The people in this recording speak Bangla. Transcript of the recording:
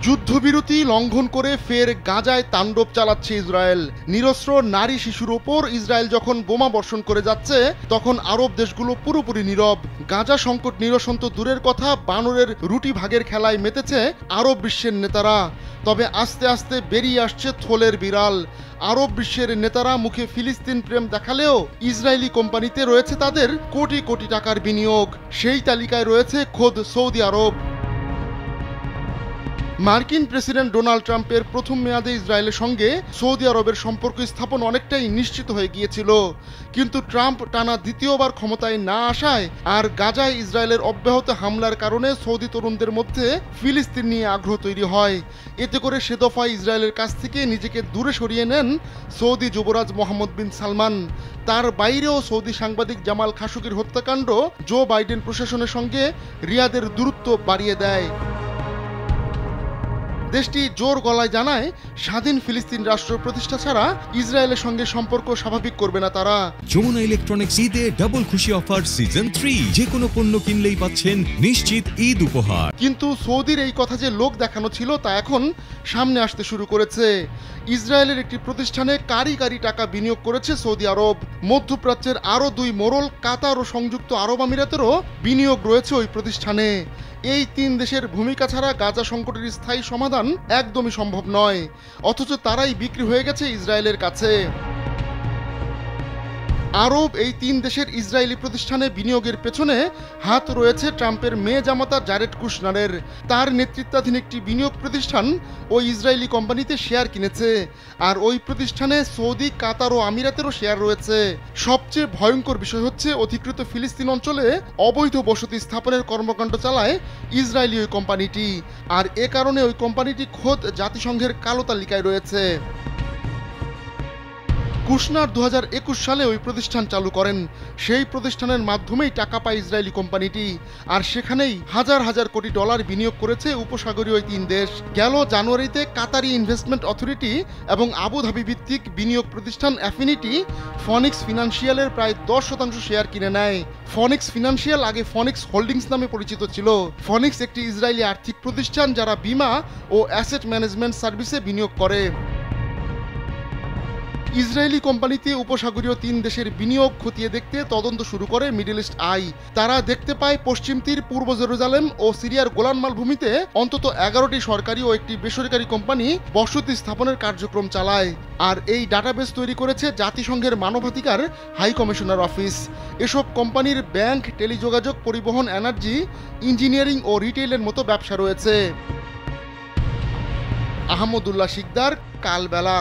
যুদ্ধবিরতি লঙ্ঘন করে ফের গাজায় তাণ্ডব চালাচ্ছে ইসরায়েল। নিরস্ত্র নারী শিশুর ওপর ইসরায়েল যখন বোমা বর্ষণ করে যাচ্ছে, তখন আরব দেশগুলো পুরোপুরি নীরব। গাজা সংকট নিরসন তো দূরের কথা, বানরের রুটি ভাগের খেলায় মেতেছে আরব বিশ্বের নেতারা। তবে আস্তে আস্তে বেরিয়ে আসছে থলের বিড়াল। আরব বিশ্বের নেতারা মুখে ফিলিস্তিন প্রেম দেখালেও ইসরায়েলি কোম্পানিতে রয়েছে তাদের কোটি কোটি টাকার বিনিয়োগ। সেই তালিকায় রয়েছে খোদ সৌদি আরব। মার্কিন প্রেসিডেন্ট ডোনাল্ড ট্রাম্পের প্রথম মেয়াদে ইসরায়েলের সঙ্গে সৌদি আরবের সম্পর্ক স্থাপন অনেকটাই নিশ্চিত হয়ে গিয়েছিল, কিন্তু ট্রাম্প টানা দ্বিতীয়বার ক্ষমতায় না আসায় আর গাজায় ইসরায়েলের অব্যাহত হামলার কারণে সৌদি তরুণদের মধ্যে ফিলিস্তিন নিয়ে আগ্রহ তৈরি হয়। এতে করে সে দফায় ইসরায়েলের কাছ থেকে নিজেকে দূরে সরিয়ে নেন সৌদি যুবরাজ মোহাম্মদ বিন সালমান। তার বাইরেও সৌদি সাংবাদিক জামাল খাশোগির হত্যাকাণ্ড জো বাইডেন প্রশাসনের সঙ্গে রিয়াদের দূরত্ব বাড়িয়ে দেয়। দেশটি জোর গলায় জানায়, স্বাধীন ফিলিস্তিন রাষ্ট্র প্রতিষ্ঠা ছাড়া ইসরায়েলের সঙ্গে সম্পর্ক স্বাভাবিক করবে না তারা। যমুনা ইলেকট্রনিক্স ঈদে ডাবল খুশি অফার সিজন 3, যে কোনো পণ্য কিনলেই পাচ্ছেন নিশ্চিত ঈদ উপহার। কিন্তু সৌদির এই কথা যে লোক দেখানো ছিল তা এখন সামনে আসতে শুরু করেছে। ইসরায়েলের একটি প্রতিষ্ঠানে কারি কারি টাকা বিনিয়োগ করেছে সৌদি আরব। মধ্যপ্রাচ্যের আরও 2 মোড়ল কাতার ও সংযুক্ত আরব আমিরাতেরও বিনিয়োগ রয়েছে ওই প্রতিষ্ঠানে। এই 3 দেশের ভূমিকা ছাড়া গাজা সংকটের স্থায়ী সমাধান একদমই সম্ভব নয়, অথচ তারাই বিক্রি হয়ে গেছে ইসরায়েলের কাছে। আরব এই 3 দেশের ইসরায়েলি প্রতিষ্ঠানে বিনিয়োগের পেছনে হাত রয়েছে ট্রাম্পের মেয়ে জামাতা জারেড কুশনারের। তার নেতৃত্বাধীন একটি বিনিয়োগ প্রতিষ্ঠান ওই ইসরায়েলি কোম্পানিতে শেয়ার কিনেছে, আর ওই প্রতিষ্ঠানে সৌদি, কাতার ও আমিরাতেরও শেয়ার রয়েছে। সবচেয়ে ভয়ঙ্কর বিষয় হচ্ছে, অধিকৃত ফিলিস্তিন অঞ্চলে অবৈধ বসতি স্থাপনের কর্মকাণ্ড চালায় ইসরায়েলি ওই কোম্পানিটি, আর এ কারণে ওই কোম্পানিটি খোদ জাতিসংঘের কালো তালিকায় রয়েছে। কুশনার 2021 সালে ওই প্রতিষ্ঠান চালু করেন। সেই প্রতিষ্ঠানের মাধ্যমেই টাকা পায় ইসরায়েলি কোম্পানিটি, আর সেখানেই হাজার হাজার কোটি ডলার বিনিয়োগ করেছে উপসাগরীয় ওই 3 দেশ। গেল জানুয়ারিতে কাতারি ইনভেস্টমেন্ট অথরিটি এবং আবুধাবি ভিত্তিক বিনিয়োগ প্রতিষ্ঠান অ্যাফিনিটি ফনিক্স ফিনান্সিয়ালের প্রায় 10% শেয়ার কিনে নেয়। ফনিক্স ফিনান্সিয়াল আগে ফনিক্স হোল্ডিংস নামে পরিচিত ছিল। ফনিক্স একটি ইসরায়েলি আর্থিক প্রতিষ্ঠান যারা বীমা ও অ্যাসেট ম্যানেজমেন্ট সার্ভিসে বিনিয়োগ করে। ইসরায়েলি কোম্পানিতে উপসাগরীয় 3 দেশের বিনিয়োগ খতিয়ে দেখতে তদন্ত শুরু করে মিডল ইস্ট আই। তারা দেখতে পায় পশ্চিম তীর, পূর্ব জেরুজালেম ও সিরিয়ার গোলান মালভূমিতে অন্তত 11টি সরকারি ও একটি বেসরকারি কোম্পানি বসতি স্থাপনের কার্যক্রম চালায়। আর এই ডাটাবেস তৈরি করেছে জাতিসংঘের মানবাধিকার হাই কমিশনার অফিস। এসব কোম্পানির ব্যাংক, টেলিযোগাযোগ, পরিবহন, এনার্জি, ইঞ্জিনিয়ারিং ও রিটেইলের মতো ব্যবসা রয়েছে। আহমদুল্লাহ শিকদার, কালবেলা।